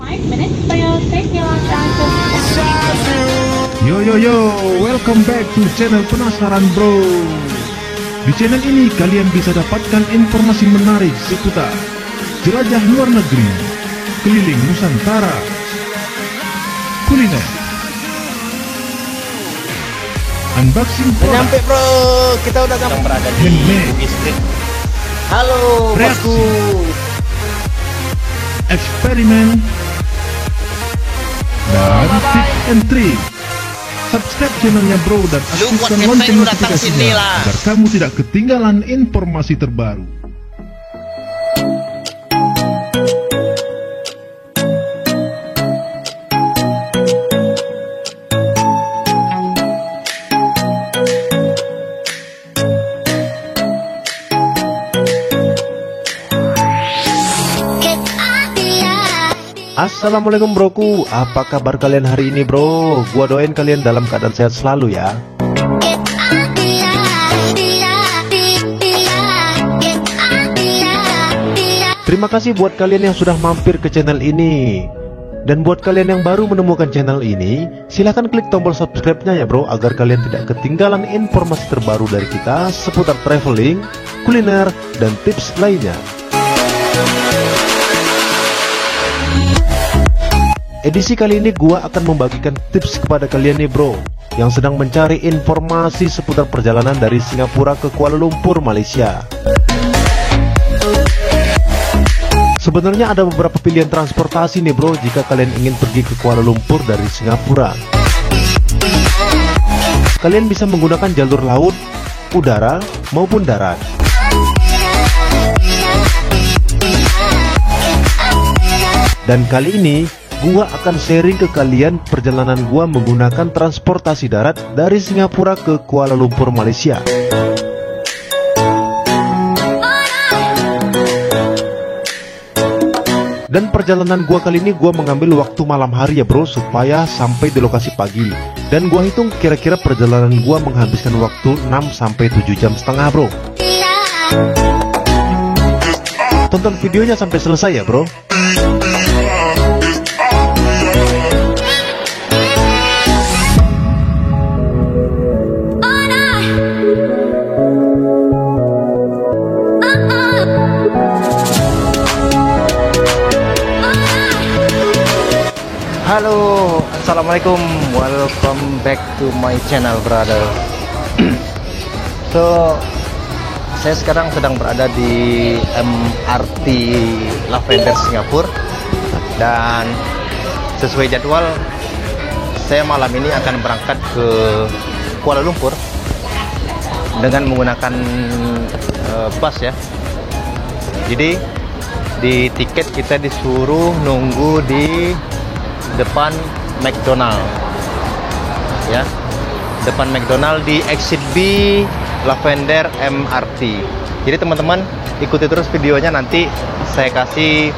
5 minutes will take you on Yo, welcome back to channel Penasaran Bro. Di channel ini kalian bisa dapatkan informasi menarik seputar jelajah luar negeri, keliling Nusantara, kuliner, unboxing produk, Nyampe bro, kita udah berada di handmade, distrik. Halo reaksi, bosku. eksperimen, dan tips and trick. Subscribe channelnya bro dan aktifkan lonceng notifikasinya agar kamu tidak ketinggalan informasi terbaru. Assalamualaikum broku, apa kabar kalian hari ini bro? Gua doain kalian dalam keadaan sehat selalu ya. Terima kasih buat kalian yang sudah mampir ke channel ini. Dan buat kalian yang baru menemukan channel ini, silahkan klik tombol subscribe-nya ya bro, agar kalian tidak ketinggalan informasi terbaru dari kita seputar traveling, kuliner, dan tips lainnya. Edisi kali ini gua akan membagikan tips kepada kalian nih bro, yang sedang mencari informasi seputar perjalanan dari Singapura ke Kuala Lumpur, Malaysia. Sebenarnya ada beberapa pilihan transportasi nih bro jika kalian ingin pergi ke Kuala Lumpur dari Singapura. Kalian bisa menggunakan jalur laut, udara, maupun darat. Dan kali ini gua akan sharing ke kalian perjalanan gua menggunakan transportasi darat dari Singapura ke Kuala Lumpur, Malaysia. Dan perjalanan gua kali ini gua mengambil waktu malam hari ya bro, supaya sampai di lokasi pagi. Dan gua hitung kira-kira perjalanan gua menghabiskan waktu 6-7 jam setengah bro. Tonton videonya sampai selesai ya bro. Halo, assalamualaikum, welcome back to my channel brother. So, saya sekarang sedang berada di MRT Lavender Singapura. Dan sesuai jadwal, saya malam ini akan berangkat ke Kuala Lumpur dengan menggunakan bus ya. Jadi di tiket kita disuruh nunggu di depan McDonald ya, depan McDonald di exit B Lavender MRT. Jadi teman-teman ikuti terus videonya, nanti saya kasih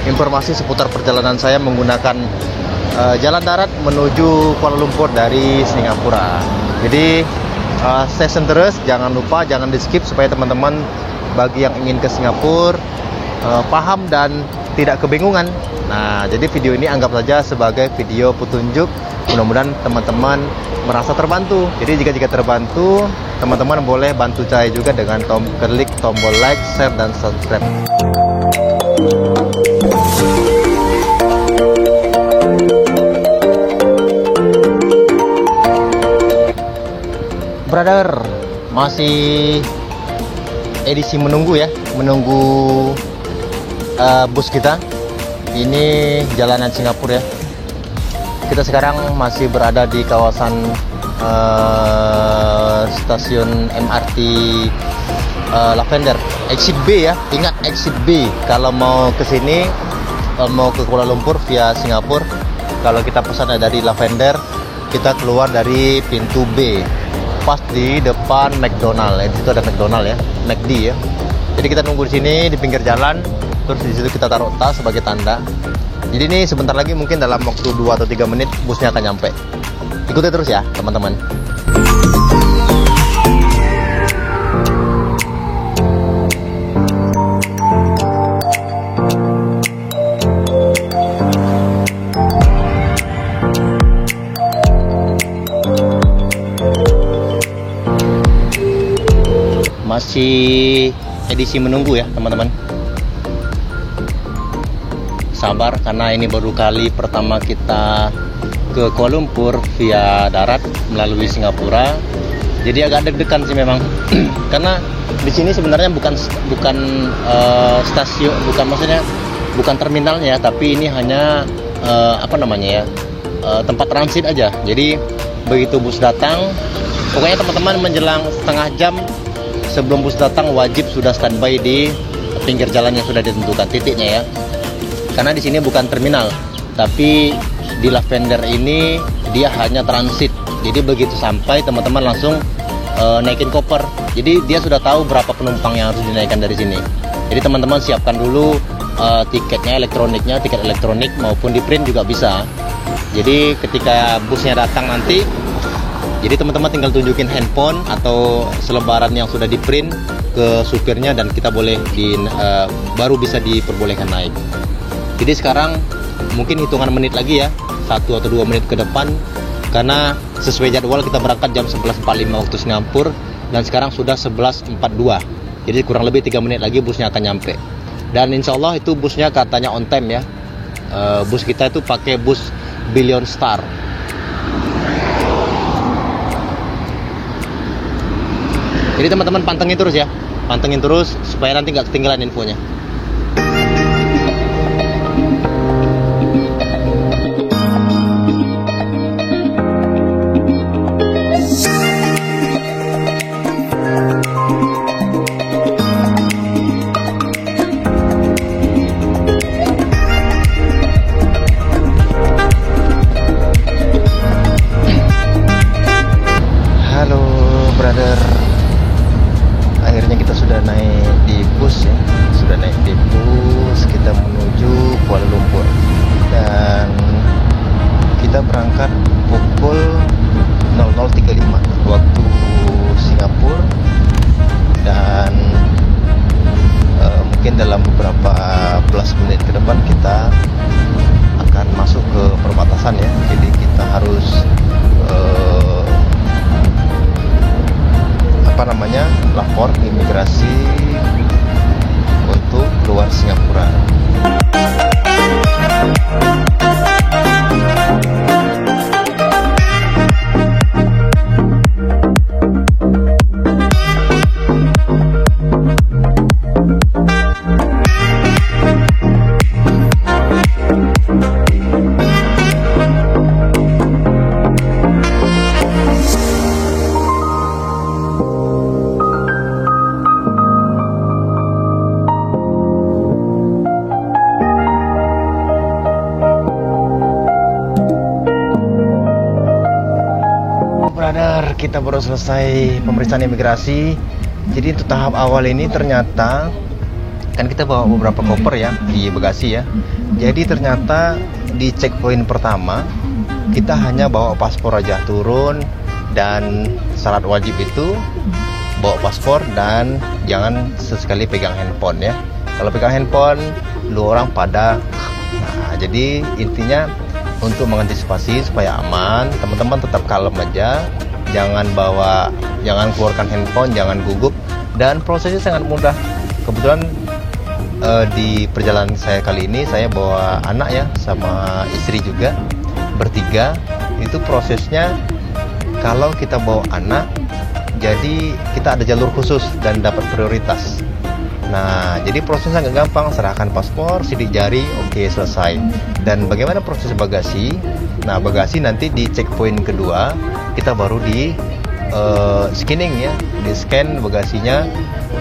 informasi seputar perjalanan saya menggunakan jalan darat menuju Kuala Lumpur dari Singapura. Jadi stay terus, jangan lupa, jangan di skip supaya teman-teman bagi yang ingin ke Singapura paham dan tidak kebingungan. Nah, jadi video ini anggap saja sebagai video petunjuk. Mudah-mudahan teman-teman merasa terbantu. Jadi jika terbantu, teman-teman boleh bantu saya juga dengan klik tombol like, share, dan subscribe. Brother, masih edisi menunggu ya, menunggu bus kita. Ini jalanan Singapura ya. Kita sekarang masih berada di kawasan stasiun MRT Lavender exit B ya. Ingat exit B kalau mau ke sini, mau ke Kuala Lumpur via Singapura. Kalau kita pesan dari Lavender, kita keluar dari pintu B, pas di depan McDonald. Itu ada McDonald ya, McD ya. Jadi kita nunggu di sini di pinggir jalan. Terus di situ kita taruh tas sebagai tanda. Jadi ini sebentar lagi, mungkin dalam waktu 2 atau 3 menit busnya akan nyampe. Ikuti terus ya teman-teman. masih edisi menunggu ya teman-teman. Sabar karena ini baru kali pertama kita ke Kuala Lumpur via darat melalui Singapura. Jadi agak deg-degan sih memang. Karena di sini sebenarnya bukan stasiun, bukan terminalnya, tapi ini hanya tempat transit aja. Jadi begitu bus datang, pokoknya teman-teman menjelang setengah jam sebelum bus datang wajib sudah standby di pinggir jalan yang sudah ditentukan titiknya ya. Karena di sini bukan terminal, tapi di Lavender ini dia hanya transit. Jadi begitu sampai teman-teman langsung naikin koper. Jadi dia sudah tahu berapa penumpang yang harus dinaikkan dari sini. Jadi teman-teman siapkan dulu tiketnya, tiket elektronik maupun di print juga bisa. Jadi ketika busnya datang nanti, jadi teman-teman tinggal tunjukin handphone atau selebaran yang sudah di print ke supirnya dan kita boleh baru bisa diperbolehkan naik. Jadi sekarang mungkin hitungan menit lagi ya, 1 atau 2 menit ke depan, karena sesuai jadwal kita berangkat jam 11.45 waktu Singapura dan sekarang sudah 11.42. Jadi kurang lebih 3 menit lagi busnya akan nyampe. Dan insya Allah itu busnya katanya on time ya. Bus kita itu pakai bus Billion Star. Jadi teman-teman pantengin terus supaya nanti nggak ketinggalan infonya. Akhirnya kita sudah naik di bus ya. Kita menuju Kuala Lumpur. Dan kita berangkat pukul 00.35 waktu Singapura. Dan mungkin dalam beberapa belas menit ke depan kita akan masuk ke perbatasan ya. Jadi kita harus lapor ke imigrasi untuk keluar Singapura. Brother, kita baru selesai pemeriksaan imigrasi. Jadi untuk tahap awal ini ternyata kan kita bawa beberapa koper ya di bagasi ya. Jadi ternyata di checkpoint pertama kita hanya bawa paspor aja, turun, dan syarat wajib itu bawa paspor dan jangan sesekali pegang handphone ya. Kalau pegang handphone, 2 orang pada. Nah, jadi intinya untuk mengantisipasi supaya aman, teman-teman tetap kalem aja, jangan keluarkan handphone, jangan gugup, dan prosesnya sangat mudah. Kebetulan di perjalanan saya kali ini saya bawa anak ya, sama istri juga, bertiga. Itu prosesnya kalau kita bawa anak, jadi kita ada jalur khusus dan dapat prioritas. Nah, jadi prosesnya nggak gampang, serahkan paspor, sidik jari, oke, selesai. Dan bagaimana proses bagasi? Nah, bagasi nanti di checkpoint kedua, kita baru di scanning ya, di scan bagasinya,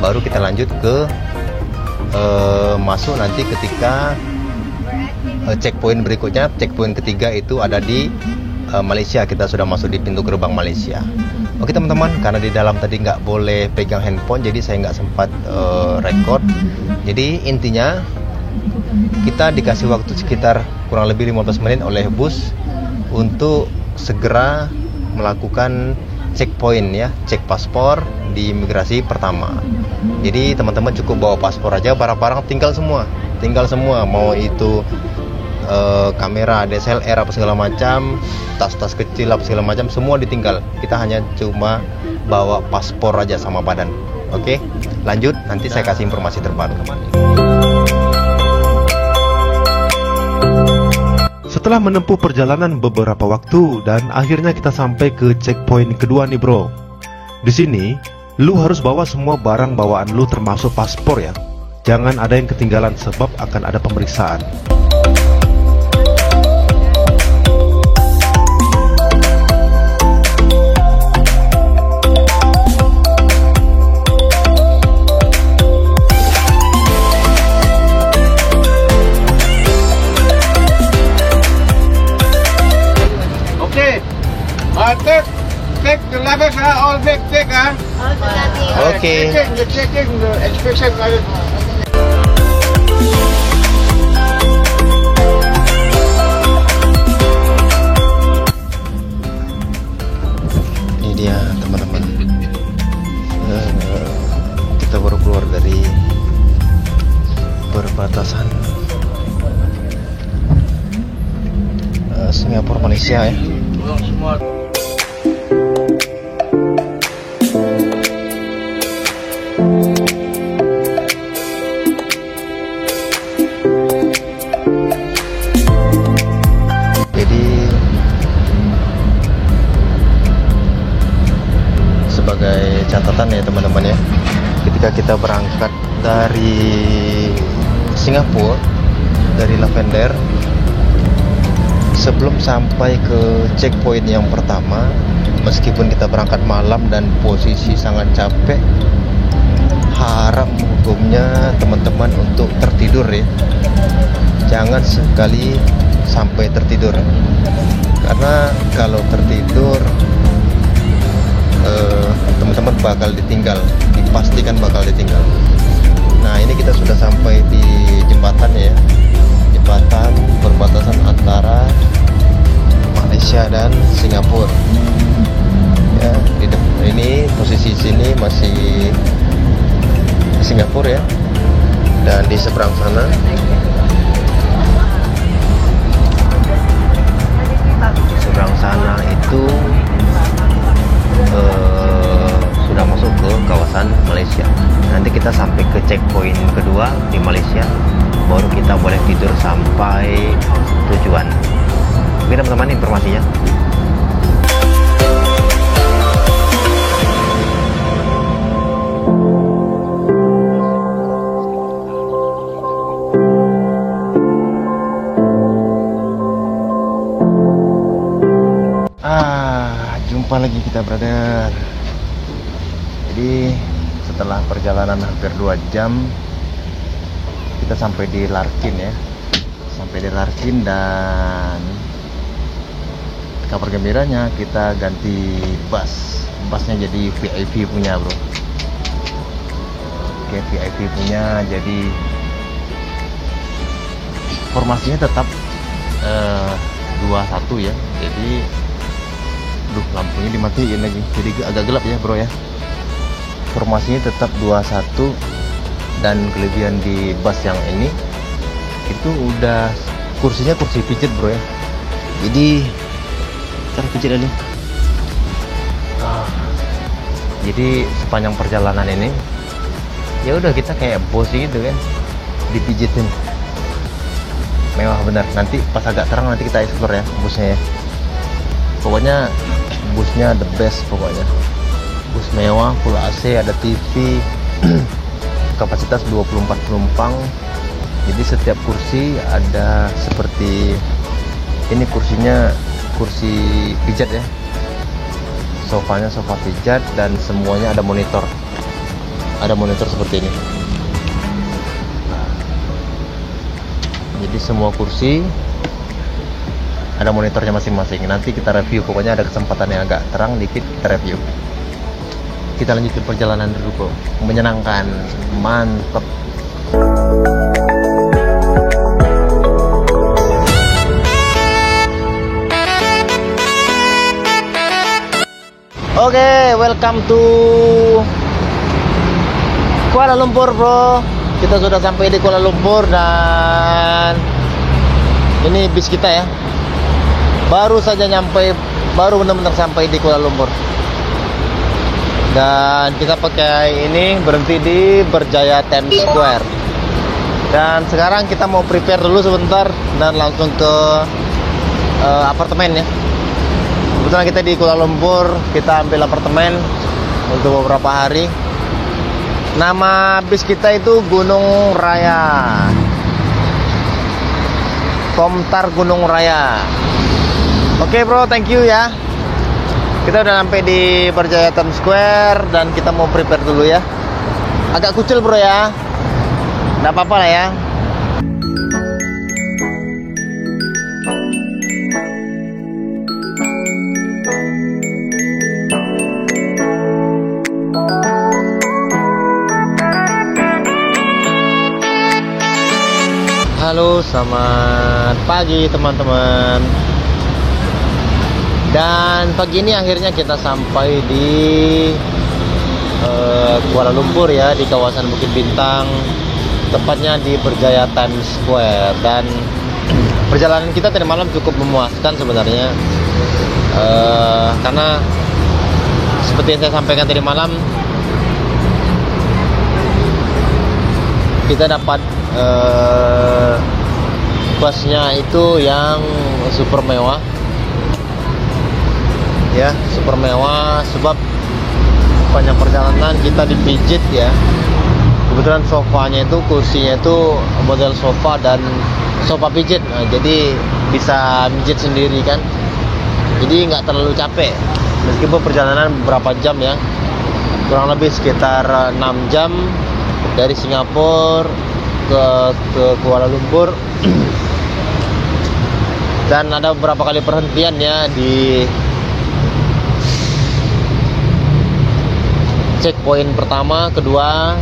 baru kita lanjut ke masuk nanti ketika checkpoint berikutnya, checkpoint ketiga itu ada di Malaysia. Kita sudah masuk di pintu gerbang Malaysia. Oke teman-teman, karena di dalam tadi nggak boleh pegang handphone, jadi saya nggak sempat record. Jadi intinya kita dikasih waktu sekitar kurang lebih 15 menit oleh bus untuk segera melakukan checkpoint ya, cek paspor di imigrasi pertama. Jadi teman-teman cukup bawa paspor aja, barang-barang tinggal semua, mau itu kamera, DSLR apa segala macam, tas-tas kecil apa segala macam, semua ditinggal. Kita hanya cuma bawa paspor aja sama badan. Oke? lanjut, nanti saya kasih informasi terbaru. Setelah menempuh perjalanan beberapa waktu dan akhirnya kita sampai ke checkpoint kedua nih bro. Di sini, lu harus bawa semua barang bawaan lu termasuk paspor ya. Jangan ada yang ketinggalan sebab akan ada pemeriksaan. Take the luggage, all big, take, Oke. The checking, the inspection. Ini dia teman-teman. Kita baru keluar dari perbatasan Singapura Malaysia ya. Sebagai catatan ya teman-teman ya, ketika kita berangkat dari Singapura, dari Lavender, sebelum sampai ke checkpoint yang pertama, meskipun kita berangkat malam dan posisi sangat capek, haram hukumnya teman-teman untuk tertidur ya. Jangan sekali sampai tertidur, karena kalau tertidur teman-teman bakal ditinggal, dipastikan bakal ditinggal. Nah ini kita sudah sampai di jembatan ya, jembatan perbatasan antara Malaysia dan Singapura ya. Ini posisi sini masih Singapura ya, dan di seberang sana itu sudah masuk ke kawasan Malaysia. Nanti kita sampai ke checkpoint kedua di Malaysia, baru kita boleh tidur sampai tujuan. Oke teman-teman, informasinya. Jumpa lagi kita brother. Jadi setelah perjalanan hampir 2 jam kita sampai di Larkin ya. Sampai di Larkin, dan kabar gembiranya kita ganti bus. Busnya jadi VIP punya bro. Oke, VIP punya, jadi formasinya tetap 21 ya. Jadi lampunya dimatiin lagi, jadi agak gelap ya bro ya. Formasinya tetap 21, dan kelebihan di bus yang ini itu udah kursinya kursi pijat bro ya. Jadi cara pijat ini. Jadi sepanjang perjalanan ini ya udah kita kayak bos gitu kan, dipijitin. Mewah bener. Nanti pas agak terang nanti kita explore ya busnya ya. Pokoknya busnya the best pokoknya. Bus mewah, full AC, ada TV, kapasitas 24 penumpang. Jadi setiap kursi ada seperti ini, kursinya kursi pijat ya. Sofanya sofa pijat, dan semuanya ada monitor. Ada monitor seperti ini. Jadi semua kursi ada monitornya masing-masing. Nanti kita review, pokoknya ada kesempatan yang agak terang dikit kita review. Kita lanjutin perjalanan dulu bro. Menyenangkan, mantep. Oke, welcome to Kuala Lumpur bro. Kita sudah sampai di Kuala Lumpur, dan ini bis kita ya. Baru saja nyampe, baru benar-benar sampai di Kuala Lumpur. Dan kita pakai ini berhenti di Berjaya Times Square. Dan sekarang kita mau prepare dulu sebentar dan langsung ke apartemen ya. Kebetulan kita di Kuala Lumpur, kita ambil apartemen untuk beberapa hari. Nama bis kita itu Gunung Raya, Komtar Gunung Raya. Oke bro, thank you ya. Kita udah sampai di Berjaya Times Square dan kita mau prepare dulu ya. Agak kucil bro ya, nggak apa-apa lah ya. Halo, selamat pagi teman-teman. Dan pagi ini akhirnya kita sampai di Kuala Lumpur ya, di kawasan Bukit Bintang, tepatnya di Berjaya Times Square. Dan perjalanan kita tadi malam cukup memuaskan sebenarnya, karena seperti yang saya sampaikan tadi malam, kita dapat busnya itu yang super mewah ya, super mewah. Sebab banyak perjalanan kita dipijit ya. Kebetulan sofanya itu, kursinya itu model sofa dan sofa pijit, nah, jadi bisa pijit sendiri kan, jadi nggak terlalu capek meskipun perjalanan beberapa jam ya, kurang lebih sekitar 6 jam dari Singapura ke Kuala Lumpur. Dan ada beberapa kali perhentian ya di checkpoint pertama, kedua,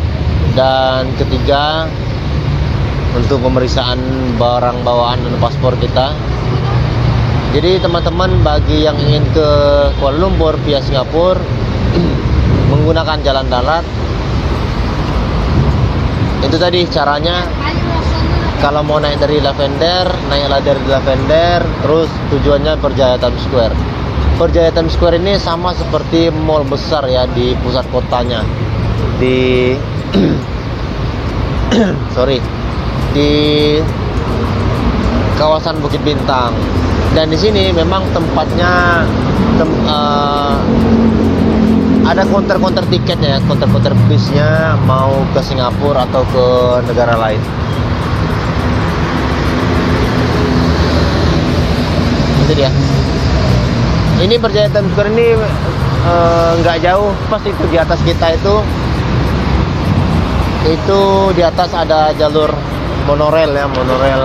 dan ketiga untuk pemeriksaan barang bawaan dan paspor kita. Jadi teman-teman, bagi yang ingin ke Kuala Lumpur via Singapura menggunakan jalan darat, itu tadi caranya. Kalau mau naik dari Lavender, naiklah dari Lavender, terus tujuannya Berjaya Times Square. Berjaya Times Square ini sama seperti mall besar ya di pusat kotanya, di di kawasan Bukit Bintang. Dan di sini memang tempatnya ada counter-counter tiketnya, counter-counter bisnya mau ke Singapura atau ke negara lain. Itu dia. Ini Berjaya Times Square ini nggak jauh, pas itu di atas kita itu di atas ada jalur monorail ya, monorail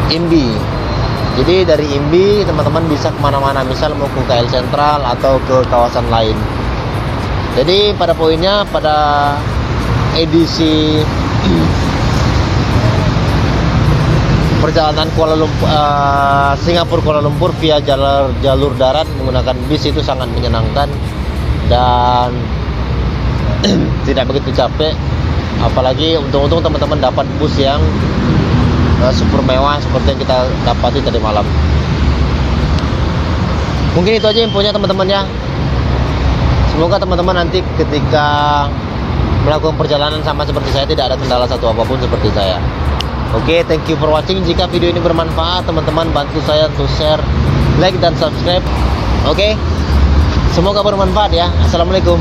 IMBI. Jadi dari IMBI teman-teman bisa kemana-mana, misal mau ke KL Sentral atau ke kawasan lain. Jadi pada poinnya, pada edisi perjalanan Kuala Lumpur, Singapura Kuala Lumpur via jalur darat menggunakan bis itu sangat menyenangkan dan tidak begitu capek. Apalagi untung-untung teman-teman dapat bus yang super mewah seperti yang kita dapati tadi malam. Mungkin itu aja infonya teman-teman ya. Semoga teman-teman nanti ketika melakukan perjalanan sama seperti saya tidak ada kendala satu apapun seperti saya. Oke, thank you for watching. Jika video ini bermanfaat, teman-teman bantu saya untuk share, like, dan subscribe. Oke, semoga bermanfaat ya. Assalamualaikum.